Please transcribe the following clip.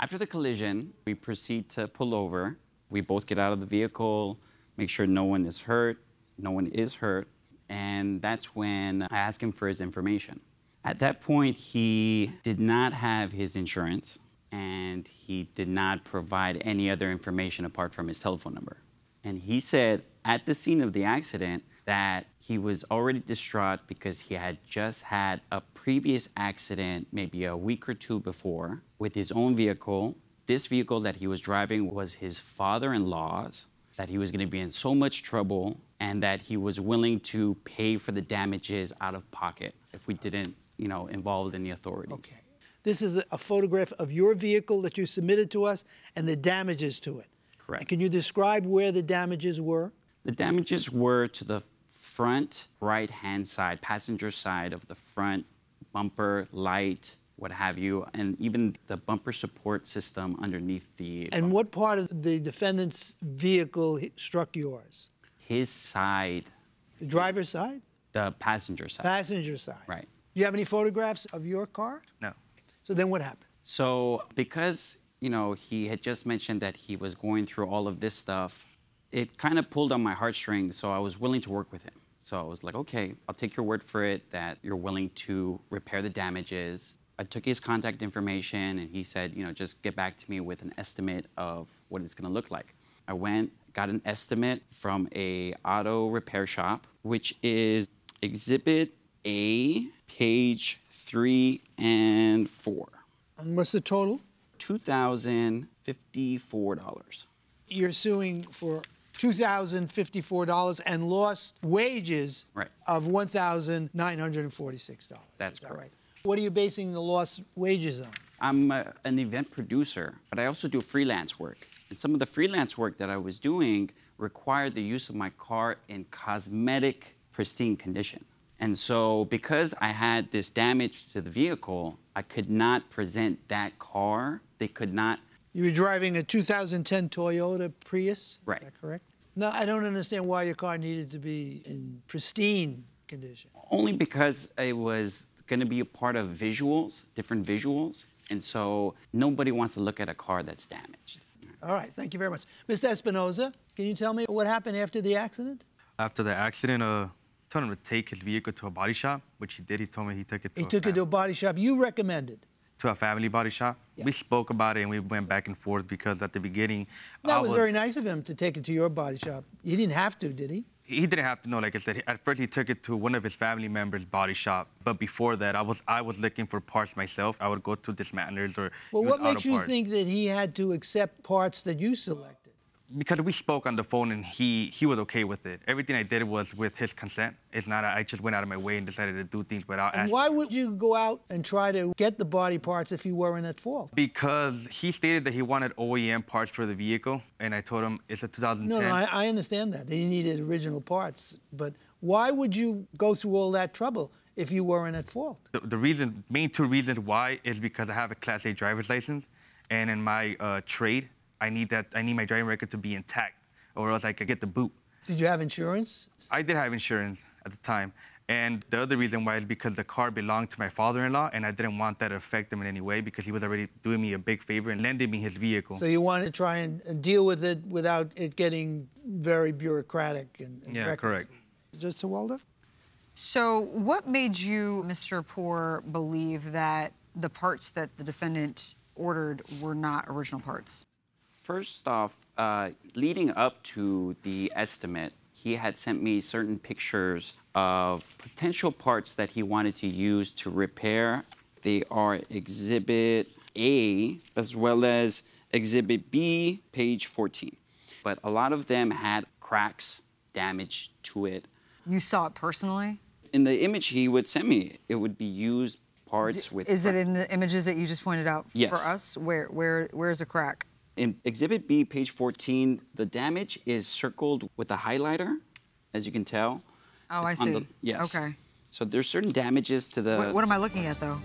After the collision, we proceed to pull over. We both get out of the vehicle, make sure no one is hurt, and that's when I ask him for his information. At that point, he did not have his insurance, and he did not provide any other information apart from his telephone number. And he said at the scene of the accident that he was already distraught because he had just had a previous accident maybe a week or two before with his own vehicle. This vehicle that he was driving was his father-in-law's, that he was going to be in so much trouble, and that he was willing to pay for the damages out of pocket if we didn't, involve any authorities. Okay. This is a photograph of your vehicle that you submitted to us and the damages to it. Correct. And can you describe where the damages were? The damages were to the front right-hand side, passenger side of the front bumper, light, what have you, and even the bumper support system underneath the And bumper. what part of the defendant's vehicle struck yours? His side. The driver's side? The passenger side. Passenger side. Right. Do you have any photographs of your car? No. So then what happened? So because, he had just mentioned that he was going through all of this stuff, it kind of pulled on my heartstrings, so I was willing to work with him. So I was like, okay, I'll take your word for it that you're willing to repair the damages. I took his contact information, and he said, just get back to me with an estimate of what it's going to look like. I went, got an estimate from a auto repair shop, which is Exhibit A, page 3 and 4. And what's the total? $2,054. You're suing for $2,054 and lost wages of $1,946. That's correct. Right? What are you basing the lost wages on? I'm an event producer, but I also do freelance work. And some of the freelance work that I was doing required the use of my car in cosmetic, pristine condition. And so because I had this damage to the vehicle, I could not present that car. They could not. You were driving a 2010 Toyota Prius? Right. Is that correct? No, I don't understand why your car needed to be in pristine condition. Only because it was going to be a part of visuals, different visuals. And so nobody wants to look at a car that's damaged. All right, thank you very much. Mr. Espinoza, can you tell me what happened after the accident? After the accident, told him to take his vehicle to a body shop, which he did. He told me he took it to a body shop. You recommended? To a family body shop. Yeah. We spoke about it, and we went back and forth because at the beginning... That was very nice of him to take it to your body shop. He didn't have to, did he? He didn't have to, no. Like I said, at first he took it to one of his family members' body shop. But before that, I was looking for parts myself. I would go to dismantlers or Well, what makes you think that he had to accept parts that you selected? Because we spoke on the phone, and he was okay with it. Everything I did was with his consent. It's not I just went out of my way and decided to do things without asking. Why would you go out and try to get the body parts if you weren't at fault? Because he stated that he wanted OEM parts for the vehicle, and I told him it's a 2010. No, I understand that. He needed original parts. But why would you go through all that trouble if you weren't at fault? The main two reasons why is because I have a Class A driver's license, and in my trade, I need my driving record to be intact, or else I could get the boot. Did you have insurance? I did have insurance at the time. And the other reason why is because the car belonged to my father-in-law, and I didn't want that to affect him in any way because he was already doing me a big favor and lending me his vehicle. So you wanted to try and deal with it without it getting very bureaucratic and yeah, correct. Just Waldo? So what made you, Mr. Poor, believe that the parts that the defendant ordered were not original parts? First off, leading up to the estimate, he had sent me certain pictures of potential parts that he wanted to use to repair. They are Exhibit A as well as Exhibit B, page 14. But a lot of them had cracks, damage to it. You saw it personally? In the image he would send me, it would be used parts with... Is it in the images that you just pointed out yes. for us? Where's a crack? In Exhibit B, page 14, the damage is circled with a highlighter, as you can tell. Oh, I see. Yes. Okay. So there's certain damages to the... What am I looking at, though?